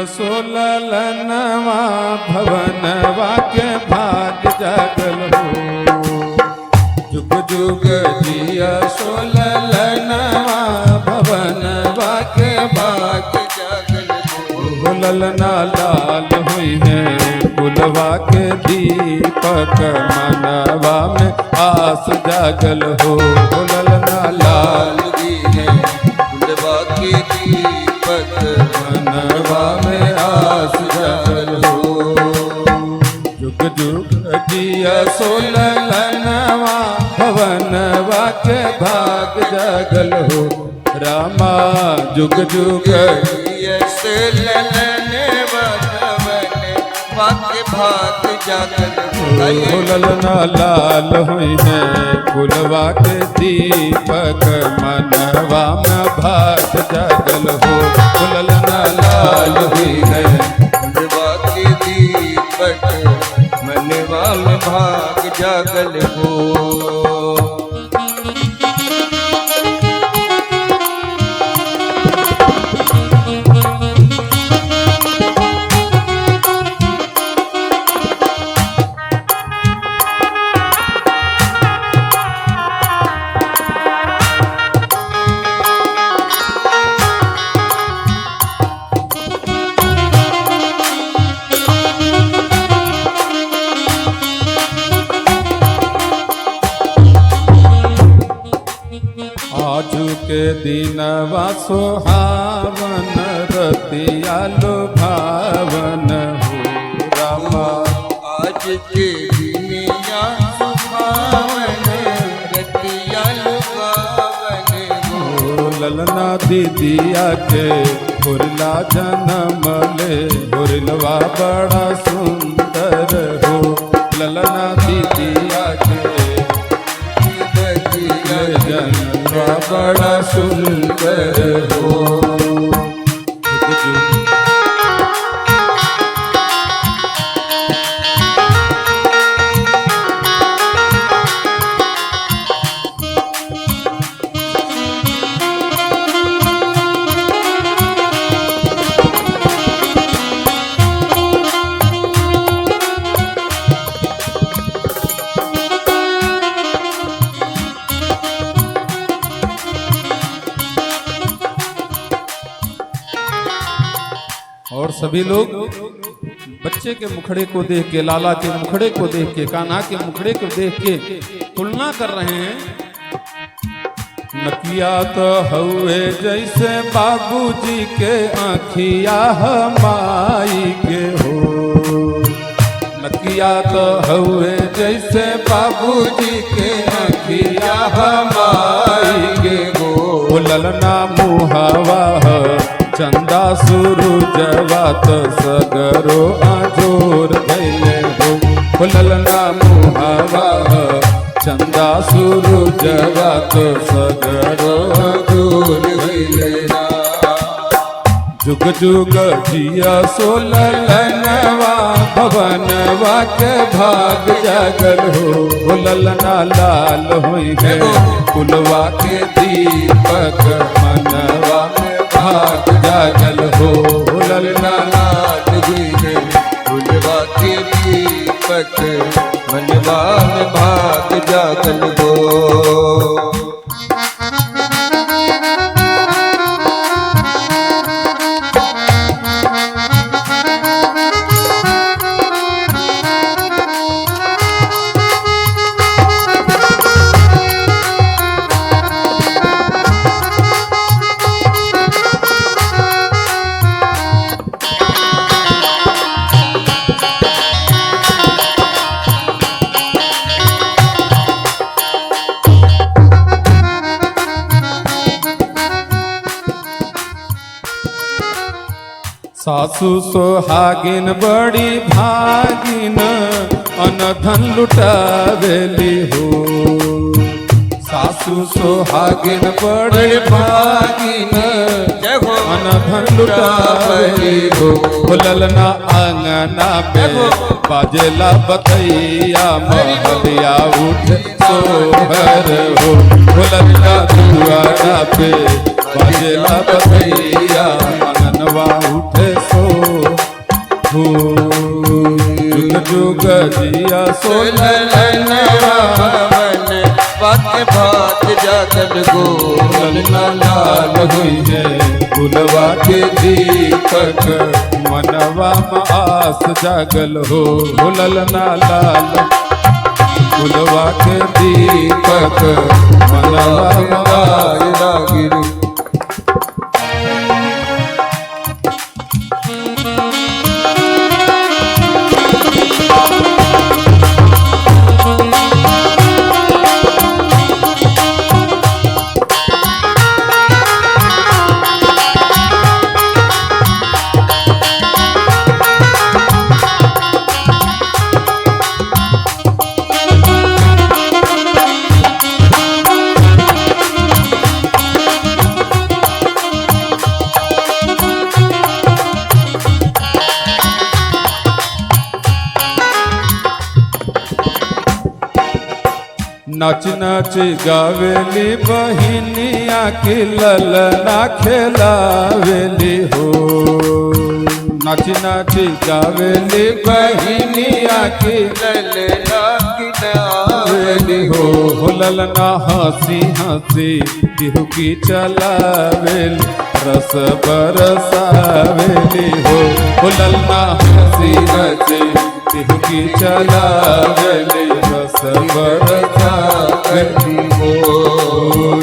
सोललनवा भवनवा के भाग जागल हो। जुग जुग जिया सोललनवा भवनवा के भाग जागल हो। ललना लाल हुई है कुलवा के दीपक मनवा में आस जागल हो। ललना लाल हुई है कुलवा के दीपक मनवा में आस जागल हो। जुग जुग जिया सोललनवा भवनवा के भाग जागल हो। रामा जुग जुग जिया सोललनवा भवनवा के भाग जागल हो। ललना लाल हुई है कुलवा के दीपक मनवा में भाग जागल हो। ललना लाल हुई है कुलवा के दीपक मनवा में भाग जागल हो। आजू के दिनवा सोहावन रतिया लुभावन हो। रामा आज के दिनिया सुहावन रतिया लुभावन हो। ललना दीदिया के हुरला जन्म ले हुरलवा बड़ा सुंदर हो। ललना दीदिया के जनवा बड़ा सुंदर हो। और सभी लोग बच्चे के मुखड़े को देख के, लाला के मुखड़े को देख के, कान्हा के मुखड़े को देख के तुलना कर रहे हैं। नकिया तो हुए जैसे बाबूजी के आँखिया माई के हो। नकिया तो हुए जैसे बाबूजी के आँखिया माई के हो। ललना मुहावा चंदा सूरजवा तो सगरो आजोर भैले हो। ललना मुहावा चंदा सूरजवा तो सगरो आजोर भैले। जुग जुग जिया सोललनवा भवनवा के भाग जागल हो। ललना लाल हुई है कुलवा के दीपक मनवा में भाग जागल हो। ललना लाल हुई है कुलवा के दीपक मनवा में भाग जागल हो। सासू सोहागिन बड़ी भागिन अनधन लुटावेली हो। सासू सोहागिन बड़ी भागिन अनधन लुटावेली हो। ललना आंगना पे बाजेला बतैया महलिया उठ सोहर हो। ललना दुआरा पे बाजेला बतैया मननवा उठे सो जुग जिया सोललन मन वाके भात जागल गोल लाल हुई है फुलवा के दीपक मनवा में आस जागल हो ललना लाल फुलवा के दीपक मनवा में आस गिरी नाच नाच गावेली बहिनिया की ललना खेलावेली हो नाच नाच गावेली बहिनिया की ललना गावेली हो ललना हंसी हंसी केहू की चलावेली रस बरसावेली हो ललना हंसी हंसी केहू की चलावेली रस बरसावेली हो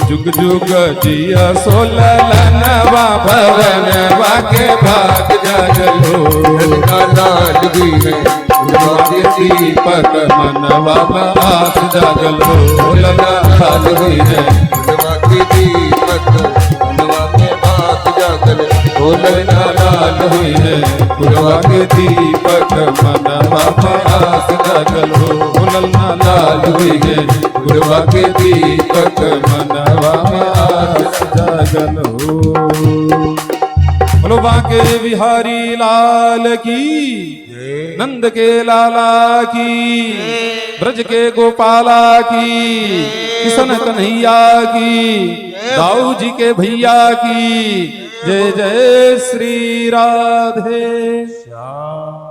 जुग जुग जिया सोललनवा भवनवा के भाग जागल हो लाल भी है दीपक मनवा में आस जागल हो लाल हुई है के दीपक मनवा के भात जागल लाल हुई है फुलवा के दीपक मनवा में आस जागल हो लाल हुई है फुलवा के दीपक मनवा में आस जागल हो बोलो बांके बिहारी लाल की नंद के लाला की ब्रज के गोपाला की किशन कन्हैया की दाऊ जी के भैया की जय जय श्री राधे श्याम।